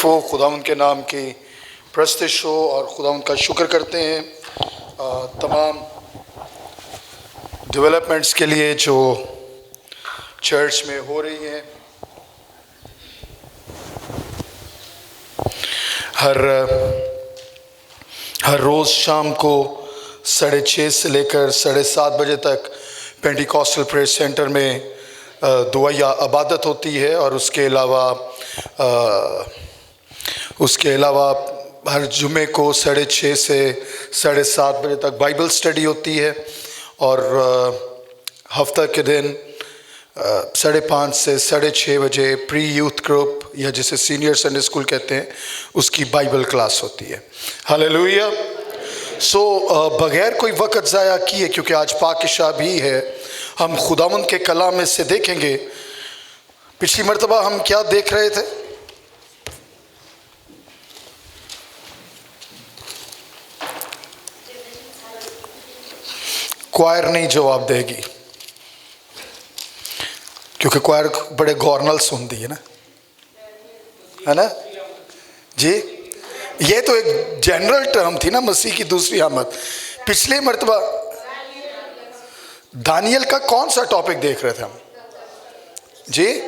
तारीफ़ हो, खुदावंद के नाम की प्रस्तिश हो और खुदावंद का शुक्र करते हैं तमाम डेवलपमेंट्स के लिए जो चर्च में हो रही हैं। हर रोज़ शाम को 6:30 से लेकर 7:30 बजे तक पेंटिकॉस्टल प्रेयर सेंटर में दुआ या इबादत होती है और उसके अलावा हर जुमे को 6:30 से 7:30 बजे तक बाइबल स्टडी होती है और हफ्ता के दिन 5:30 से 6:30 बजे प्री यूथ ग्रुप या जिसे सीनियर संडे स्कूल कहते हैं उसकी बाइबल क्लास होती है। हालेलुया। बगैर कोई वक्त ज़ाया किए, क्योंकि आज पाक इशा भी है, हम खुदावंद के कलाम में से देखेंगे। पिछली मर्तबा हम क्या देख रहे थे? क्वायर नहीं जवाब देगी क्योंकि क्वायर बड़े गौरनल सुनती है ना जी। ये तो एक जनरल टर्म थी ना, मसीह की दूसरी आमद। पिछले मर्तबा दानियल का कौन सा टॉपिक देख रहे थे हम जी?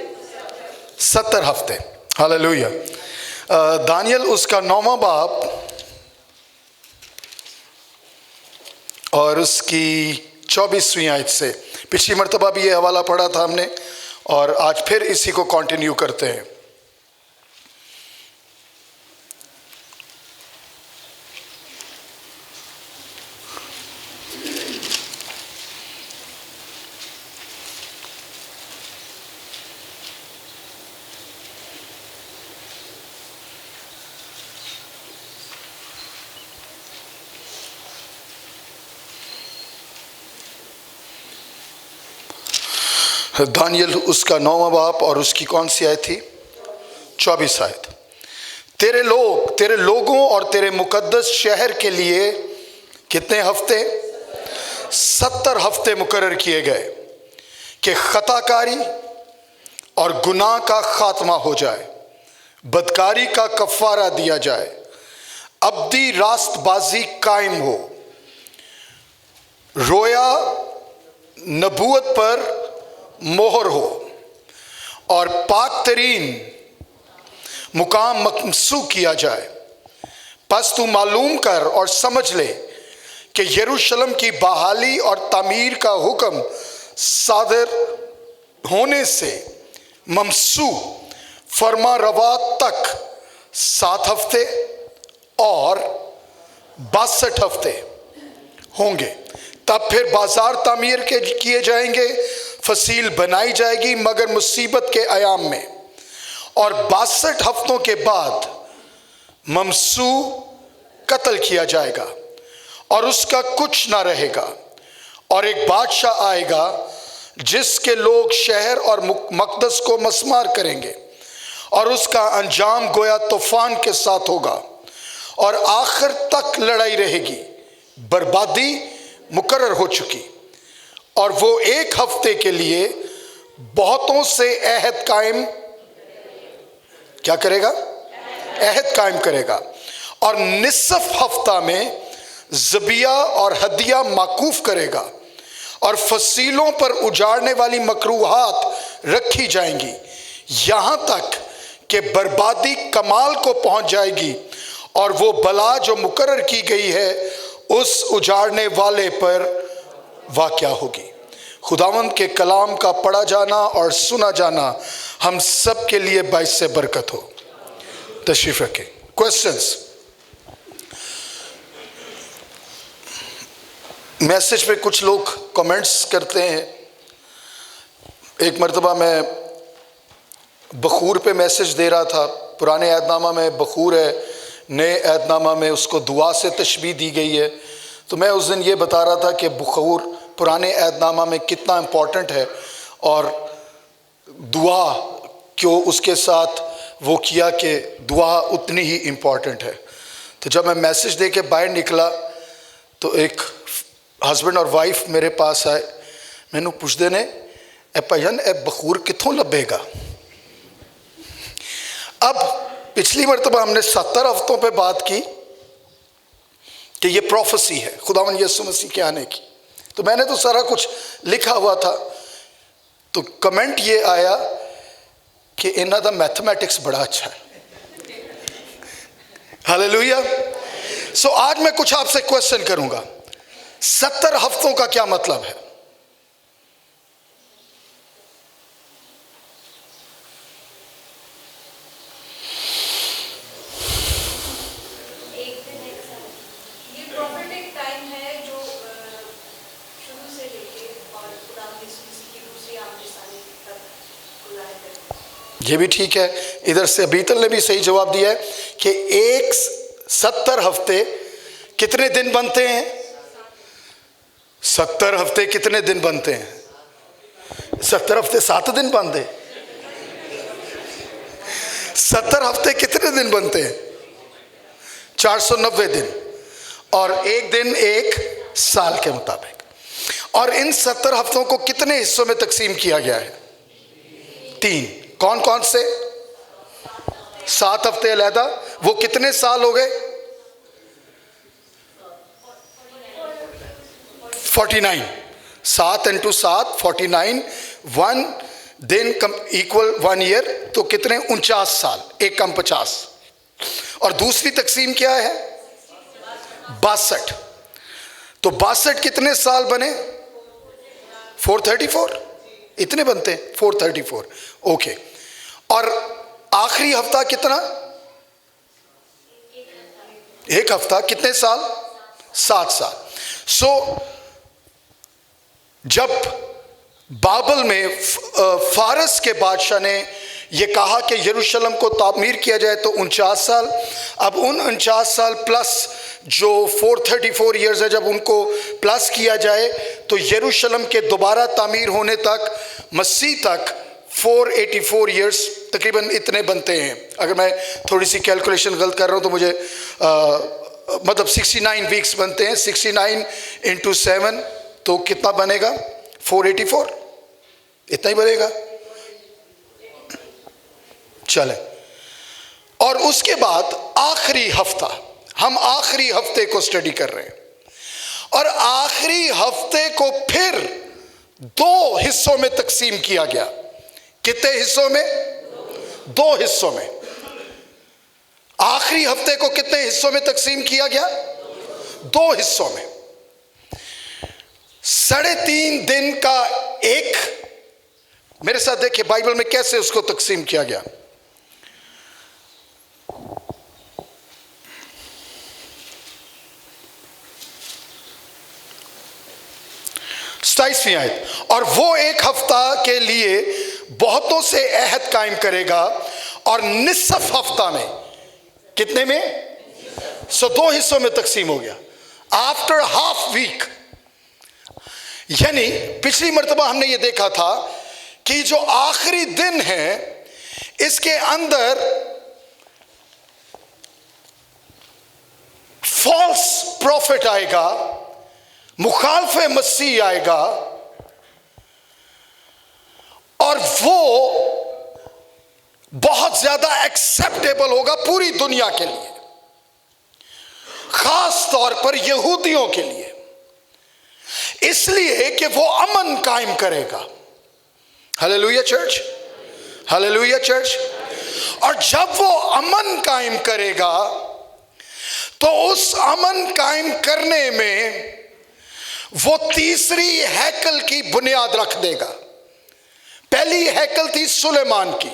70 हफ्ते। हालेलुया। दानियल उसका 9वां बाब और उसकी 24वीं आयत से। पिछली मर्तबा भी ये हवाला पढ़ा था हमने और आज फिर इसी को कंटिन्यू करते हैं। दानियल उसका 9वां बाब और उसकी कौन सी आयत थी? 24 आयत। तेरे लोगों और तेरे मुकद्दस शहर के लिए कितने हफ्ते? 70 हफ्ते मुकर्रर किए गए कि खताकारी और गुनाह का खात्मा हो जाए, बदकारी का कफ़ारा दिया जाए, अब्दी रास्तबाजी कायम हो, रोया नबूवत पर मोहर हो और पाक तरीन मुकाम मकसूद किया जाए। बस तू मालूम कर और समझ ले कि यरूशलेम की बहाली और तामीर का हुक्म सादर होने से ममसू फरमा रवा तक 7 हफ्ते और 62 हफ्ते होंगे। तब फिर बाजार तामीर के किए जाएंगे, फसील बनाई जाएगी मगर मुसीबत के अयाम में, और 62 हफ्तों के बाद ममसू कत्ल किया जाएगा और उसका कुछ ना रहेगा। और एक बादशाह आएगा जिसके लोग शहर और मकदस को मस्मार करेंगे और उसका अंजाम गोया तूफान के साथ होगा और आखिर तक लड़ाई रहेगी। बर्बादी मुकर्रर हो चुकी और वो 1 हफ्ते के लिए बहुतों से अहद कायम क्या करेगा? अहद कायम करेगा। और निसफ हफ्ता में ज़बिया और हदिया माकूफ करेगा और फसीलों पर उजाड़ने वाली मकरूहात रखी जाएंगी, यहाँ तक कि बर्बादी कमाल को पहुँच जाएगी और वो बला जो मुकर्रर की गई है उस उजाड़ने वाले पर वाक़या होगी। खुदावंद के कलाम का पढ़ा जाना और सुना जाना हम सब के लिए बाइस से बरकत हो। तशरीफ़ रखें। क्वेश्चंस? मैसेज पे कुछ लोग कमेंट्स करते हैं। एक मर्तबा मैं बखूर पे मैसेज दे रहा था। पुराने ऐतनामा में बखूर है, नए ऐतनामा में उसको दुआ से तशबीह दी गई है। तो मैं उस दिन ये बता रहा था कि बखूर पुराने ऐतनामा में कितना इम्पॉर्टेंट है और दुआ क्यों उसके साथ वो किया कि दुआ उतनी ही इम्पॉर्टेंट है। तो जब मैं मैसेज दे के बाहर निकला तो एक हस्बैंड और वाइफ मेरे पास आए। मैंने पूछते ने ए भजन ए बखूर कितों लभेगा? अब पिछली मर्तबा हमने 70 हफ्तों पे बात की कि ये प्रोफेसी है खुदावंद यीशु मसीह के आने की। तो मैंने तो सारा कुछ लिखा हुआ था, तो कमेंट ये आया कि इन्हां दा मैथमेटिक्स बड़ा अच्छा है। हालेलुया। सो आज मैं कुछ आपसे क्वेश्चन करूंगा, 70 हफ्तों का क्या मतलब है? ये भी ठीक है। इधर से बीतल ने भी सही जवाब दिया है कि 70 हफ्ते कितने दिन बनते हैं? 70 हफ्ते कितने दिन बनते हैं? 70 हफ्ते 7 दिन बनते। 70 हफ्ते कितने दिन बनते हैं? 490 दिन, और एक दिन एक साल के मुताबिक। और इन 70 हफ्तों को कितने हिस्सों में तकसीम किया गया है? 3। कौन कौन से? 7 हफ्ते अलहदा, वो कितने साल हो गए? 49। 7 × 7 49, 1 दिन इक्वल 1 ईयर, तो कितने? 49 साल, एक कम 50। और दूसरी तकसीम क्या है? 62। तो 62 कितने साल बने? 434, इतने बनते हैं 434। ओके। और आखिरी हफ्ता कितना? एक हफ्ता कितने साल? 7 साल। सो जब बाबल में फारस के बादशाह ने यह कहा कि यरूशलेम को तामीर किया जाए तो 49 साल। अब उन 49 साल प्लस जो 434 ईयर्स है, जब उनको प्लस किया जाए तो यरूशलेम के दोबारा तामीर होने तक, मसीह तक 484 ईयर्स तकरीबन इतने बनते हैं। अगर मैं थोड़ी सी कैलकुलेशन गलत कर रहा हूँ तो मुझे मतलब 69 वीक्स बनते हैं। 69 × 7 तो कितना बनेगा? 484, इतना ही बनेगा। चले, और उसके बाद आखिरी हफ्ता, हम आखिरी हफ्ते को स्टडी कर रहे हैं, और आखिरी हफ्ते को फिर 2 हिस्सों में तकसीम किया गया। कितने हिस्सों में? 2 हिस्सों में। आखिरी हफ्ते को कितने हिस्सों में तकसीम किया गया? 2 हिस्सों में। 3.5 दिन का एक, मेरे साथ देखिए बाइबल में कैसे उसको तकसीम किया गया। आयत, और वो एक हफ्ता के लिए बहुतों से अहद कायम करेगा, और निसफ हफ्ता में, कितने में? 2 हिस्सों में तकसीम हो गया। आफ्टर हाफ वीक, यानी पिछली मर्तबा हमने ये देखा था कि जो आखिरी दिन है इसके अंदर फॉल्स प्रॉफिट आएगा, मुखालफे मसीह आएगा, और वो बहुत ज्यादा एक्सेप्टेबल होगा पूरी दुनिया के लिए, खास तौर पर यहूदियों के लिए, इसलिए कि वो अमन कायम करेगा। Hallelujah church, hallelujah church. और जब वो अमन कायम करेगा तो उस अमन कायम करने में वो तीसरी हैकल की बुनियाद रख देगा। पहली हैकल थी सुलेमान की,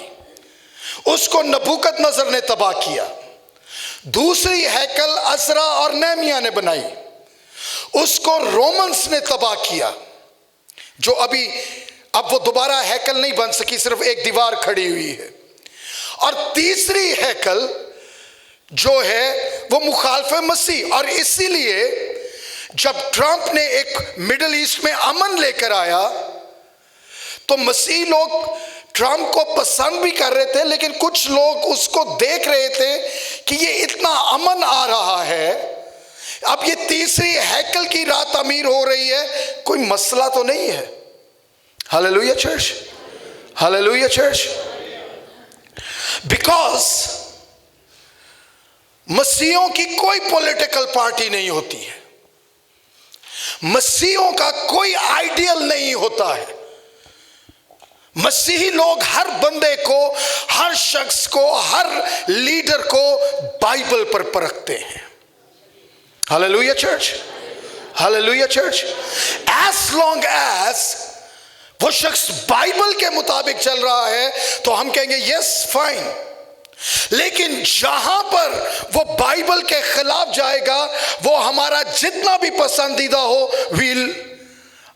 उसको नबूकदनजर ने तबाह किया। दूसरी हैकल अज़रा और नेहमिया ने बनाई, उसको रोमन्स ने तबाह किया, जो अब वो दोबारा हैकल नहीं बन सकी, सिर्फ एक दीवार खड़ी हुई है। और तीसरी हैकल जो है वो मुखालफे मसीह। और इसीलिए जब ट्रंप ने एक मिडिल ईस्ट में अमन लेकर आया तो मसीह लोग ट्रंप को पसंद भी कर रहे थे, लेकिन कुछ लोग उसको देख रहे थे कि ये इतना अमन आ रहा है, अब ये तीसरी हैकल की रात अमीर हो रही है, कोई मसला तो नहीं है। Hallelujah church, hallelujah church. Because मसीहों की कोई पॉलिटिकल पार्टी नहीं होती है, मसीहों का कोई आइडियल नहीं होता है। मसीही लोग हर बंदे को, हर शख्स को, हर लीडर को बाइबल पर परखते हैं। Hallelujah church, hallelujah church. As long as वो शख्स बाइबल के मुताबिक चल रहा है तो हम कहेंगे यस फाइन, लेकिन जहां पर वो बाइबल के खिलाफ जाएगा, वो हमारा जितना भी पसंदीदा हो,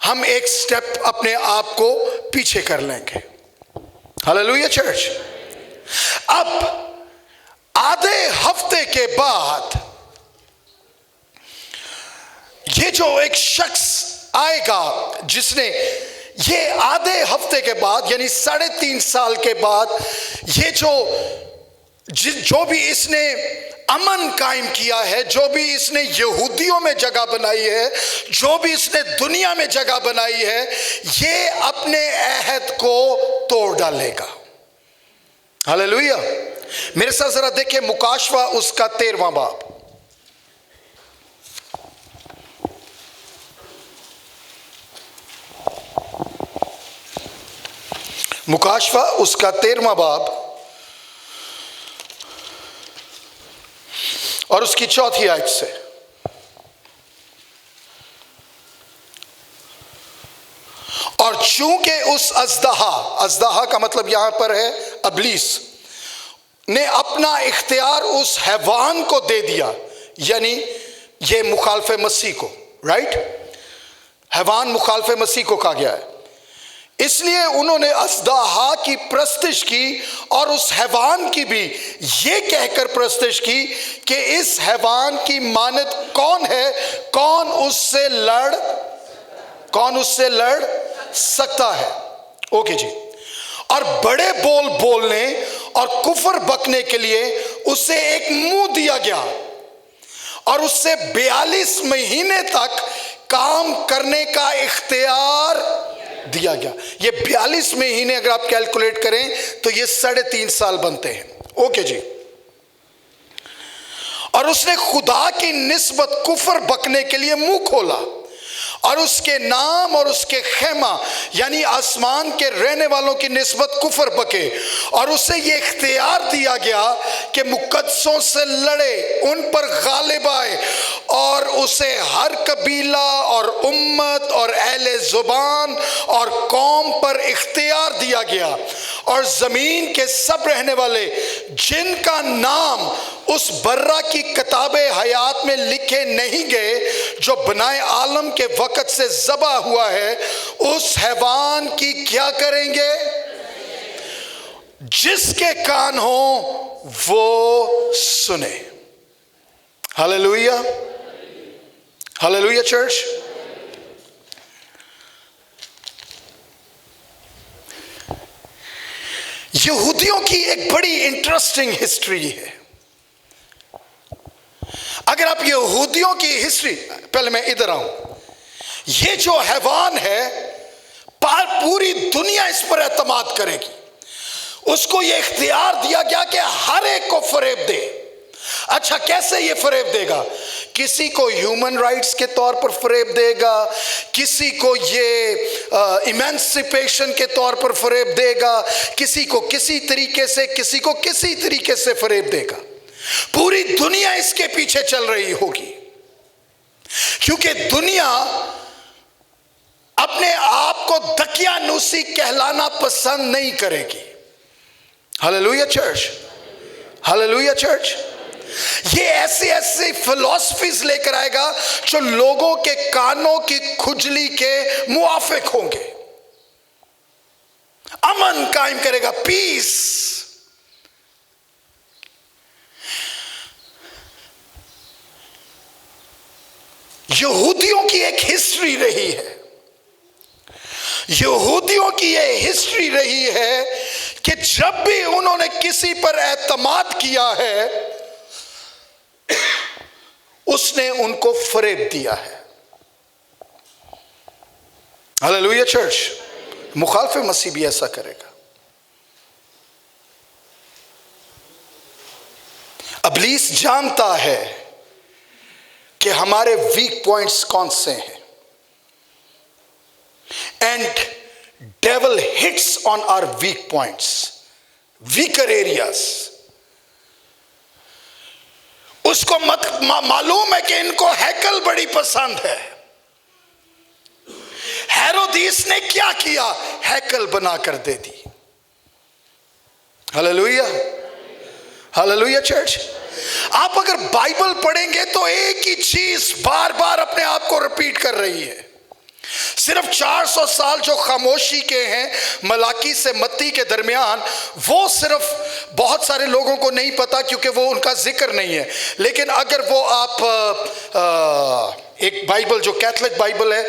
हम एक स्टेप अपने आप को पीछे कर लेंगे। Hallelujah church. अब आधे हफ्ते के बाद ये जो एक शख्स आएगा जिसने ये आधे हफ्ते के बाद यानी 3.5 साल के बाद ये जो भी इसने अमन कायम किया है, जो भी इसने यहूदियों में जगह बनाई है, जो भी इसने दुनिया में जगह बनाई है, ये अपने अहद को तोड़ डालेगा। हालेलुया। मेरे साथ जरा देखें मुकाशवा उसका 13वां बाब। मुकाशवा उसका 13वां बाब और उसकी 4थी आयत से। और चूंकि उस अज़दहा का मतलब यहां पर है अबलीस, ने अपना इख्तियार उस हैवान को दे दिया, यानी ये मुखालफे मसीह को, राइट, हैवान मुखालफे मसीह को कहा गया है, इसलिए उन्होंने अज़दहा की प्रस्तिश की और उस हैवान की भी ये कहकर प्रस्तिश की कि इस हैवान की मानद कौन है, कौन उससे लड़ सकता है। ओके जी। और बड़े बोल बोलने और कुफर बकने के लिए उसे एक मुंह दिया गया और उससे 42 महीने तक काम करने का इख्तियार दिया गया। ये 42 महीने अगर आप कैलकुलेट करें तो ये 3.5 साल बनते हैं। ओके जी। और उसने खुदा की निस्बत कुफर बकने के लिए मुंह खोला और उसके नाम और उसके खेमा यानी आसमान के रहने वालों की निस्बत कुफर बके, और उसे ये इख्तियार दिया गया कि मुकद्दसों से लड़े, उन पर गालिब आए, और उसे हर कबीला और उम्मत और अहले जुबान और कौम पर इख्तियार दिया गया, और जमीन के सब रहने वाले जिनका नाम उस बर्रा की किताबे हयात में लिखे नहीं गए जो बनाए आलम के वक़्त से ज़बा हुआ है, उस हैवान की क्या करेंगे? जिसके कान हो वो सुने। Hallelujah, hallelujah church. यहूदियों की एक बड़ी इंटरेस्टिंग हिस्ट्री है। अगर आप यहूदियों की हिस्ट्री, पहले मैं इधर आऊं, ये जो हैवान है पूरी दुनिया इस पर एतमाद करेगी। उसको ये इख्तियार दिया गया कि हर एक को फरेब दे। अच्छा, कैसे ये फरेब देगा? किसी को ह्यूमन राइट्स के तौर पर फरेब देगा, किसी को ये इमेंसिपेशन के तौर पर फरेब देगा, किसी को किसी तरीके से, किसी को किसी तरीके से फरेब देगा। पूरी दुनिया इसके पीछे चल रही होगी, क्योंकि दुनिया अपने आप को दकियानूसी कहलाना पसंद नहीं करेगी। Hallelujah church, hallelujah church. ये ऐसी ऐसी फिलॉसफीज लेकर आएगा जो लोगों के कानों की खुजली के मुआफिक होंगे। अमन कायम करेगा, पीस। यहूदियों की एक हिस्ट्री रही है, यहूदियों की ये हिस्ट्री रही है कि जब भी उन्होंने किसी पर एतमाद किया है, उसने उनको फरेब दिया है। Hallelujah church. मुखालफे मसीह भी ऐसा करेगा। इब्लीस जानता है कि हमारे वीक पॉइंट्स कौन से हैं, and devil hits on our weak points, weaker areas. उसको मालूम है कि इनको हैकल बड़ी पसंद है। हेरोदीस ने क्या किया? हैकल बनाकर दे दी। Hallelujah, hallelujah church. आप अगर बाइबल पढ़ेंगे तो एक ही चीज बार बार अपने आप को रिपीट कर रही है। सिर्फ 400 साल जो खामोशी के हैं मलाकी से मत्ती के दरमियान, वो सिर्फ बहुत सारे लोगों को नहीं पता क्योंकि वो उनका जिक्र नहीं है। लेकिन अगर वो आप एक बाइबल जो कैथलिक बाइबल है,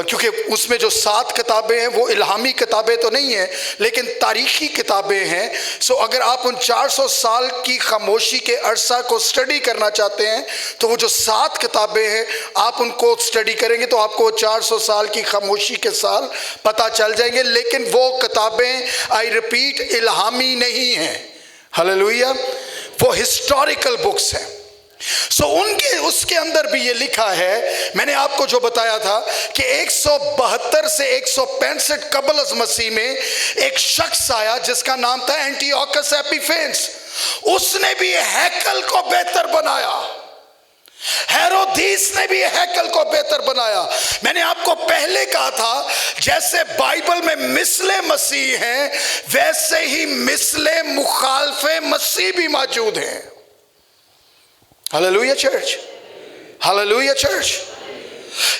क्योंकि उसमें जो 7 किताबें हैं वो इल्हामी किताबें तो नहीं है लेकिन तारीखी किताबें हैं। सो अगर आप उन 400 साल की खामोशी के अरसा को स्टडी करना चाहते हैं तो वो जो 7 किताबें हैं आप उनको स्टडी करेंगे तो आपको 400 साल की खामोशी के साल पता चल जाएंगे। लेकिन वो किताबें, आई रिपीट, इल्हामी नहीं हैं। हालेलुया, वो हिस्टोरिकल बुक्स हैं। सो उनके उसके अंदर भी ये लिखा है, मैंने आपको जो बताया था कि 172 से 165 कबल अज़ मसीह में एक शख्स आया जिसका नाम था एंटियोकस एपिफेनेस। उसने भी हैकल को बेहतर बनाया। हेरोदीस ने भी हैकल को बेहतर बनाया। मैंने आपको पहले कहा था जैसे बाइबल में मिसले मसीह हैं वैसे ही मिसले मुखालफे मसीह भी मौजूद हैं। Hallelujah church, hallelujah church.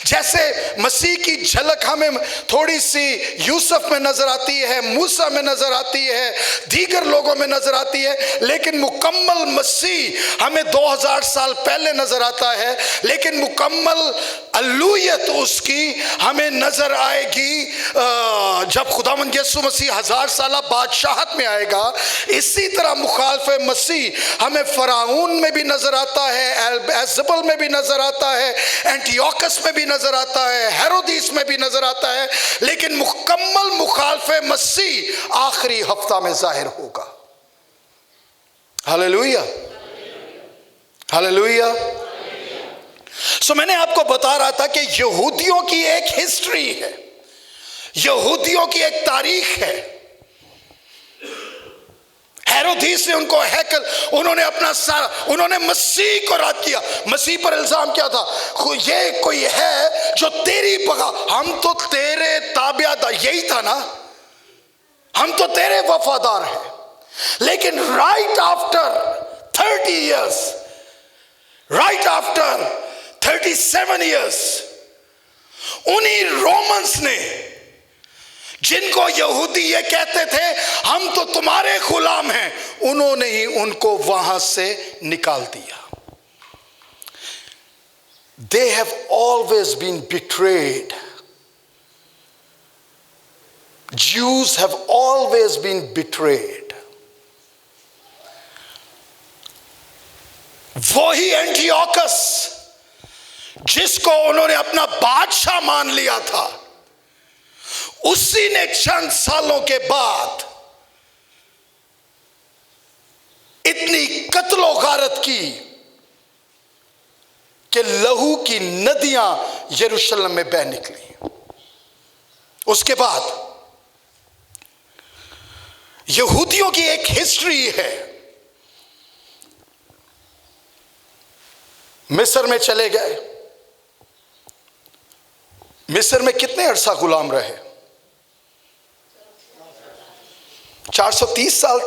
जैसे मसीह की झलक हमें थोड़ी सी यूसुफ में नजर आती है, मूसा में नजर आती है, दीगर लोगों में नजर आती है, लेकिन मुकम्मल मसीह हमें 2000 साल पहले नजर आता है। लेकिन मुकम्मल अलूयत उसकी हमें नजर आएगी जब खुदावंद यीशु मसीह 1000 साल बादशाहत में आएगा। इसी तरह मुखालफे मसीह हमें फराऊन में भी नजर आता है, एल्ज़ेबल में भी नजर आता है, एंटियोकस में भी नजर आता है, हेरोदीस में भी नजर आता है। लेकिन मुकम्मल मुखालफे मसीह आखिरी हफ्ता में जाहिर होगा। Hallelujah, hallelujah. सो मैंने आपको बता रहा था कि यहूदियों की एक हिस्ट्री है, यहूदियों की एक तारीख है। हेरोदीस ने उनको हैकल, उन्होंने अपना सारा, उन्होंने मसीह को रद्द किया। मसीह पर इल्जाम क्या था? ये कोई है जो तेरी बगा, हम तो तेरे ताबियादार, यही था ना, हम तो तेरे वफादार हैं। लेकिन right after 30 years, right after 37 years, उन्हीं रोमन्स ने, जिनको यहूदी ये कहते थे हम तो तुम्हारे गुलाम हैं, उन्होंने ही उनको वहां से निकाल दिया। They have always been betrayed. Jews have always been betrayed. वही एंटियोकस जिसको उन्होंने अपना बादशाह मान लिया था, उसी ने चंद सालों के बाद इतनी कत्लो गारत की कि लहू की नदियां यरूशलेम में बह निकली। उसके बाद यहूदियों की एक हिस्ट्री है। मिस्र में चले गए, मिस्र में कितने अरसा गुलाम रहे? 430 साल,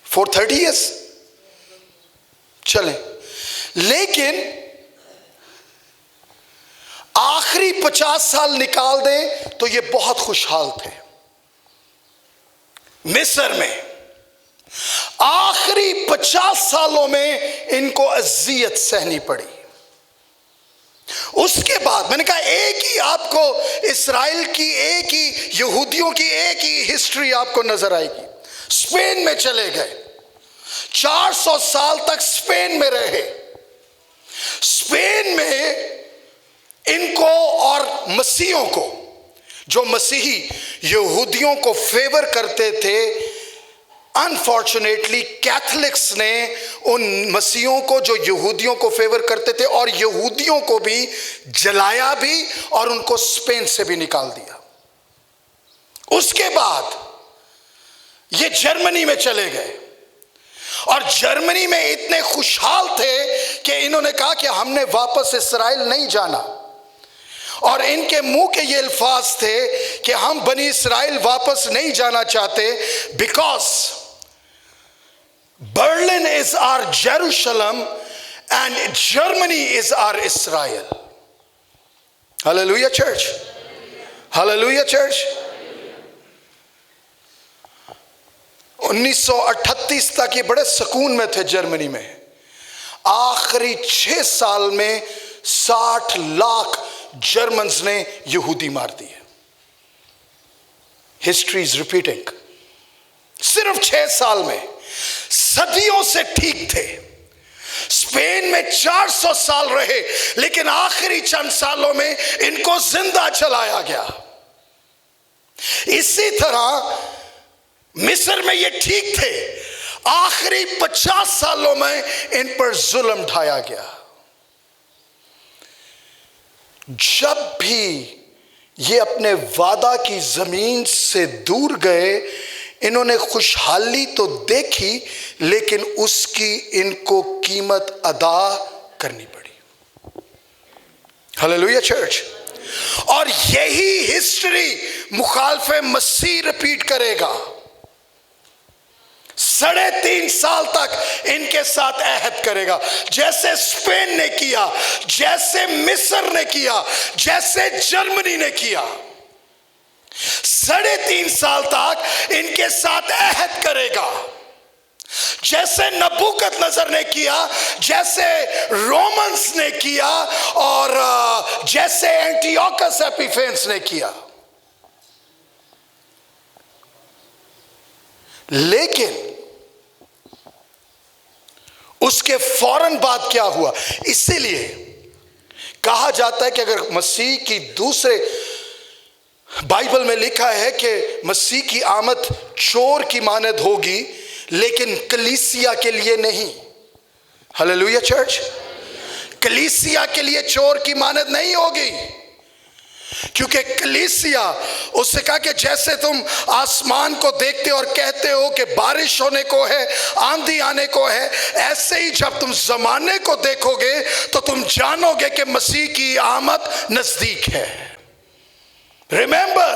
430 ईयर्स चले। लेकिन आखिरी 50 साल निकाल दें तो ये बहुत खुशहाल थे। मिस्र में आखिरी 50 सालों में इनको अजियत सहनी पड़ी। उसके बाद मैंने कहा एक ही आपको इस्राएल की, एक ही यहूदियों की एक ही हिस्ट्री आपको नजर आएगी। स्पेन में चले गए, 400 साल तक स्पेन में रहे। स्पेन में इनको और मसीहों को, जो मसीही यहूदियों को फेवर करते थे, अनफॉर्चुनेटली कैथलिक्स ने उन मसीहों को जो यहूदियों को फेवर करते थे और यहूदियों को भी जलाया भी और उनको स्पेन से भी निकाल दिया। उसके बाद ये जर्मनी में चले गए और जर्मनी में इतने खुशहाल थे कि इन्होंने कहा कि हमने वापस इस्राएल नहीं जाना, और इनके मुंह के ये अल्फाज थे कि हम बनी इस्राएल वापस नहीं जाना चाहते, because Berlin is our Jerusalem and Germany is our Israel. Hallelujah church, hallelujah church. 1938 तक ये बड़े सुकून में थे जर्मनी में। आखिरी 6 साल में 60 लाख जर्मन्स ने यहूदी मार दिए। History is repeating. सिर्फ 6 साल में। सदियों से ठीक थे। स्पेन में 400 साल रहे, लेकिन आखिरी चंद सालों में इनको जिंदा जलाया गया। इसी तरह मिस्र में ये ठीक थे, आखिरी 50 सालों में इन पर जुल्म ढाया गया। जब भी ये अपने वादा की जमीन से दूर गए, इन्होंने खुशहाली तो देखी, लेकिन उसकी इनको कीमत अदा करनी पड़ी। Hallelujah church. और यही हिस्ट्री मुखालफे मसीह रिपीट करेगा। 3.5 साल तक इनके साथ अहद करेगा, जैसे स्पेन ने किया, जैसे मिस्र ने किया, जैसे जर्मनी ने किया। 3.5 साल तक इनके साथ अहद करेगा, जैसे नबूकदनेस्सर ने किया, जैसे रोमन्स ने किया, और जैसे एंटियोकस एपिफेनेस ने किया। लेकिन उसके फौरन बाद क्या हुआ? इसीलिए कहा जाता है कि अगर मसीह की दूसरे, बाइबल में लिखा है कि मसीह की आमद चोर की मानद होगी, लेकिन कलीसिया के लिए नहीं। Hallelujah church. कलीसिया के लिए चोर की मानद नहीं होगी, क्योंकि कलीसिया, उससे कहा कि जैसे तुम आसमान को देखते और कहते हो कि बारिश होने को है, आंधी आने को है, ऐसे ही जब तुम जमाने को देखोगे तो तुम जानोगे कि मसीह की आमद नजदीक है। रिमेंबर,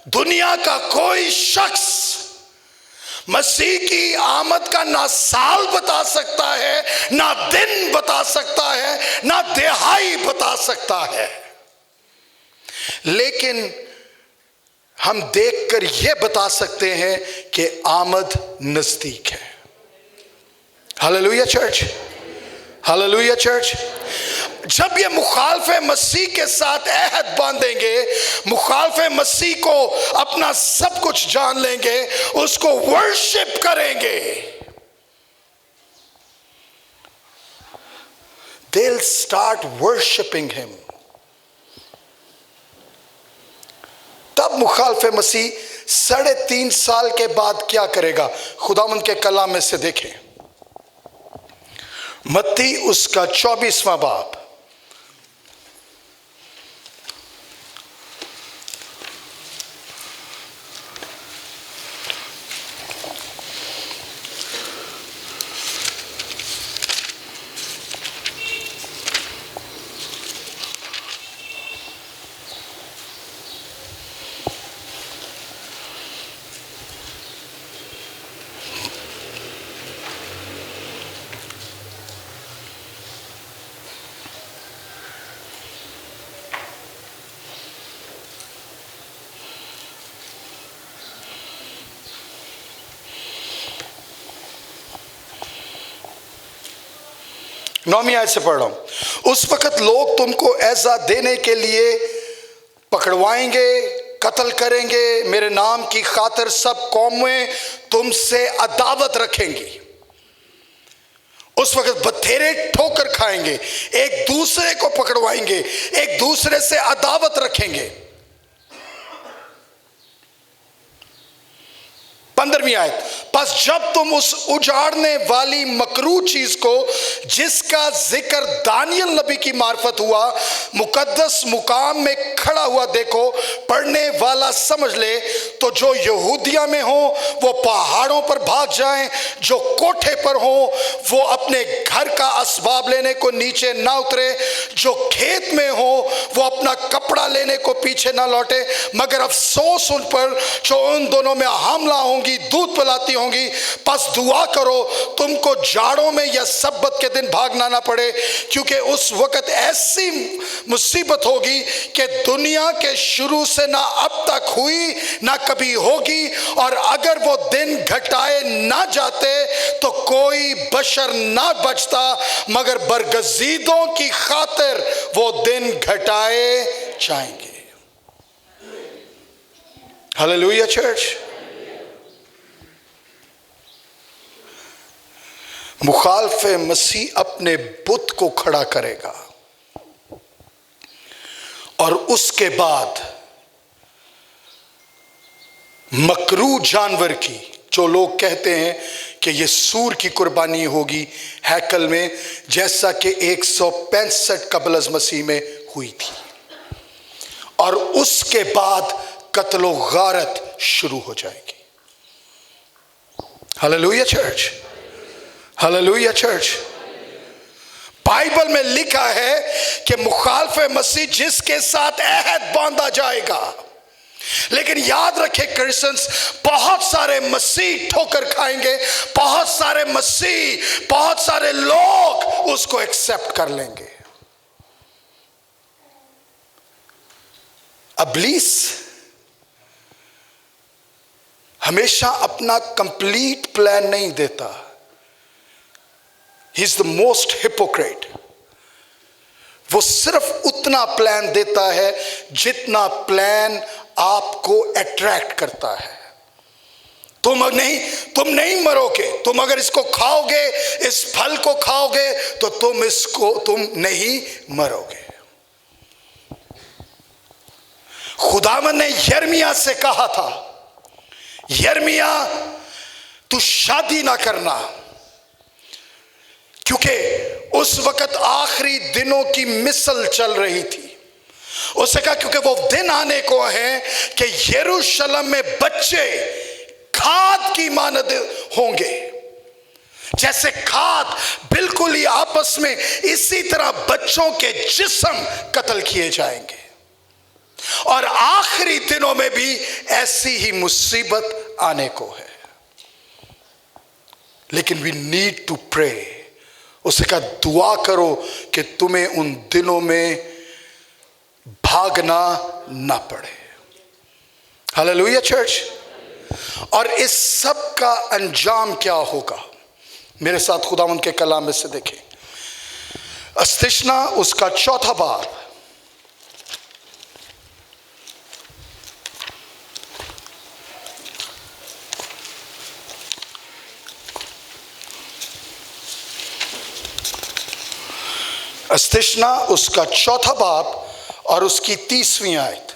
दुनिया का कोई शख्स मसीह की आमद का ना साल बता सकता है, ना दिन बता सकता है, ना दिहाई बता सकता है, लेकिन हम देखकर यह बता सकते हैं कि आमद नजदीक है। Hallelujah church, hallelujah church. जब ये मुखालफे मसीह के साथ अहद बांधेंगे, मुखालफे मसीह को अपना सब कुछ जान लेंगे, उसको वर्शिप करेंगे, they'll start worshiping him। तब मुखालफे मसीह 3.5 साल के बाद क्या करेगा? खुदावंद के कलाम में से देखें, मत्ती उसका 24वां बाब, नौवीं आयत से पढ़ रहा हूं। उस वक्त लोग तुमको ऐसा देने के लिए पकड़वाएंगे, कत्ल करेंगे, मेरे नाम की खातिर सब कौमें तुमसे अदावत रखेंगी। उस वक्त बथेरे ठोकर खाएंगे, एक दूसरे को पकड़वाएंगे, एक दूसरे से अदावत रखेंगे। 15वीं आयत, बस जब तुम उस उजाड़ने वाली मकरू चीज को, जिसका जिक्र दानियल नबी की मार्फत हुआ, मुकद्दस मुकाम में खड़ा हुआ देखो, पढ़ने वाला समझ ले, तो जो यहूदिया में हो वो पहाड़ों पर भाग जाएं, जो कोठे पर हो वो अपने घर का असबाब लेने को नीचे ना उतरे, जो खेत में हो वो अपना कपड़ा लेने को पीछे ना लौटे। मगर अफसोस उन पर जो उन दोनों में हमला होंगी, दूध पिलाती होंगी। बस दुआ करो तुमको जाड़ों में या सब्बत के दिन भागना ना पड़े, क्योंकि उस वक्त ऐसी मुसीबत होगी कि दुनिया के शुरू से ना अब तक हुई ना कभी होगी, और अगर वो दिन घटाए ना जाते तो कोई बशर ना बचता, मगर बरगजीदों की खातिर वो दिन घटाए जाएंगे। Hallelujah church. मुखालफे मसीह अपने बुत को खड़ा करेगा और उसके बाद मकरू जानवर की, जो लोग कहते हैं कि ये सूर की कुर्बानी होगी हैकल में, जैसा कि 165 कबल अज़ मसीह में हुई थी, और उसके बाद कत्लो गारत शुरू हो जाएगी। Hallelujah church, hallelujah church. Bible में लिखा है कि मुखालफे मसीह जिसके साथ अहद बांधा जाएगा। लेकिन याद रखें क्रिश्चियंस, बहुत सारे मसीह ठोकर खाएंगे, बहुत सारे मसीह, बहुत सारे लोग उसको एक्सेप्ट कर लेंगे। इब्लीस हमेशा अपना कंप्लीट प्लान नहीं देता। He is the most hypocrite. वो सिर्फ उतना प्लान देता है जितना प्लान आपको अट्रैक्ट करता है। तुम नहीं मरोगे, तुम अगर इसको खाओगे, इस फल को खाओगे तो तुम नहीं मरोगे। खुदावन ने यिर्मयाह से कहा था, यिर्मयाह तू शादी ना करना, क्योंकि उस वक्त आखिरी दिनों की मिसल चल रही थी। उसने कहा क्योंकि वो दिन आने को हैं कि यरूशलेम में बच्चे खाद की मानद होंगे। जैसे खाद बिल्कुल ही आपस में, इसी तरह बच्चों के जिस्म कत्ल किए जाएंगे। और आखिरी दिनों में भी ऐसी ही मुसीबत आने को है। लेकिन वी नीड टू प्रे। उसने कहा दुआ करो कि तुम्हें उन दिनों में भागना ना पड़े। Hallelujah church. और इस सब का अंजाम क्या होगा? मेरे साथ खुदावंद के कलाम में से देखें, अस्तिशना उसका 4 बाब, अस्तिशना उसका 4 बाब और उसकी 30वीं आयत।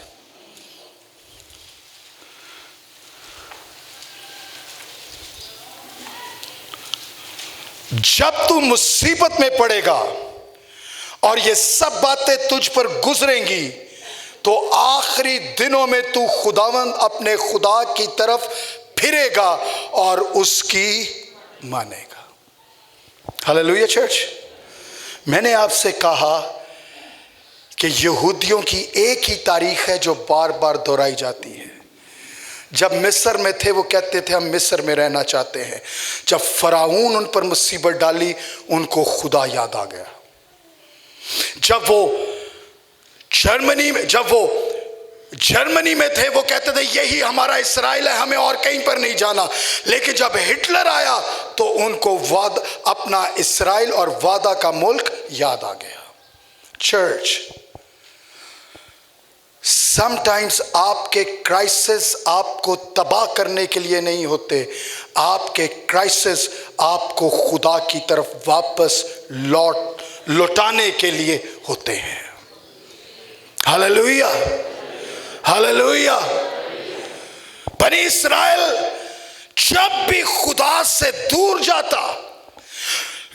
जब तू मुसीबत में पड़ेगा और ये सब बातें तुझ पर गुजरेंगी, तो आखिरी दिनों में तू खुदावंद अपने खुदा की तरफ फिरेगा और उसकी मानेगा। Hallelujah church. मैंने आपसे कहा कि यहूदियों की एक ही तारीख है जो बार बार दोहराई जाती है। जब मिस्र में थे वो कहते थे हम मिस्र में रहना चाहते हैं। जब फराऊन उन पर मुसीबत डाली, उनको खुदा याद आ गया। जब वो जर्मनी में थे वो कहते थे यही हमारा इस्राएल है, हमें और कहीं पर नहीं जाना। लेकिन जब हिटलर आया तो उनको अपना इस्राएल और वादा का मुल्क याद आ गया। चर्च, समटाइम्स आपके क्राइसिस आपको तबाह करने के लिए नहीं होते, आपके क्राइसिस आपको खुदा की तरफ वापस लौटाने के लिए होते हैं। Hallelujah, hallelujah. बनी इस्राएल जब भी खुदा से दूर जाता,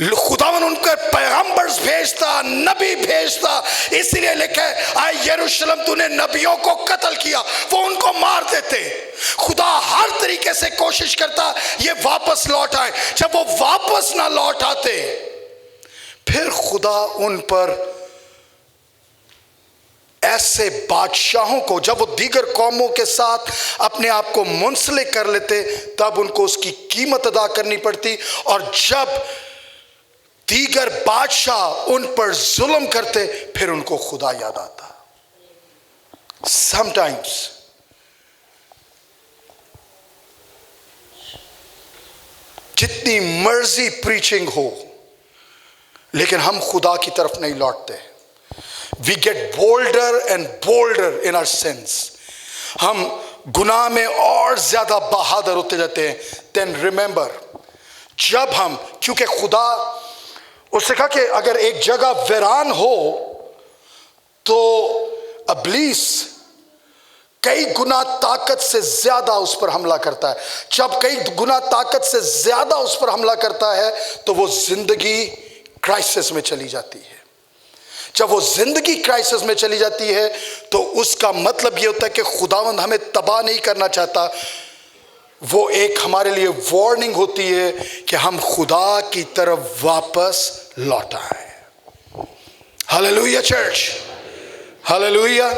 खुदावन उनके पैगंबर्स भेजता, नबी भेजता। इसलिए लिखा है, आए यरूशलेम तूने नबियों को कत्ल किया, वो उनको मार देते। खुदा हर तरीके से कोशिश करता ये वापस लौट आए। जब वो वापस ना लौट आते, फिर खुदा उन पर ऐसे बादशाहों को, जब वो दीगर कौमों के साथ अपने आप को मुंसलिक कर लेते, तब उनको उसकी कीमत अदा करनी पड़ती। और जब दीगर बादशाह उन पर जुल्म करते, फिर उनको खुदा याद आता। समटाइम्स जितनी मर्जी प्रीचिंग हो, लेकिन हम खुदा की तरफ नहीं लौटते। We get bolder and bolder in our sins. हम गुनाह में और ज्यादा बहादुर होते जाते हैं। देन रिमेंबर, जब हम, क्योंकि खुदा उससे कहा कि अगर एक जगह वीरान हो तो इब्लीस कई गुना ताकत से ज्यादा उस पर हमला करता है। जब कई गुना ताकत से ज्यादा उस पर हमला करता है तो वो जिंदगी क्राइसिस में चली जाती है। जब वो जिंदगी क्राइसिस में चली जाती है तो उसका मतलब ये होता है कि खुदावंद हमें तबाह नहीं करना चाहता। वो एक हमारे लिए वार्निंग होती है कि हम खुदा की तरफ वापस लौट आए। Hallelujah church, hallelujah.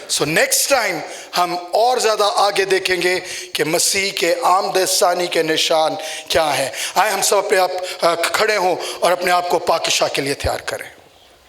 So next time हम और ज्यादा आगे देखेंगे कि मसीह के आमद सानी के निशान क्या हैं। आए हम सब अपने आप खड़े हों और अपने आप को पाकीशाह के लिए तैयार करें।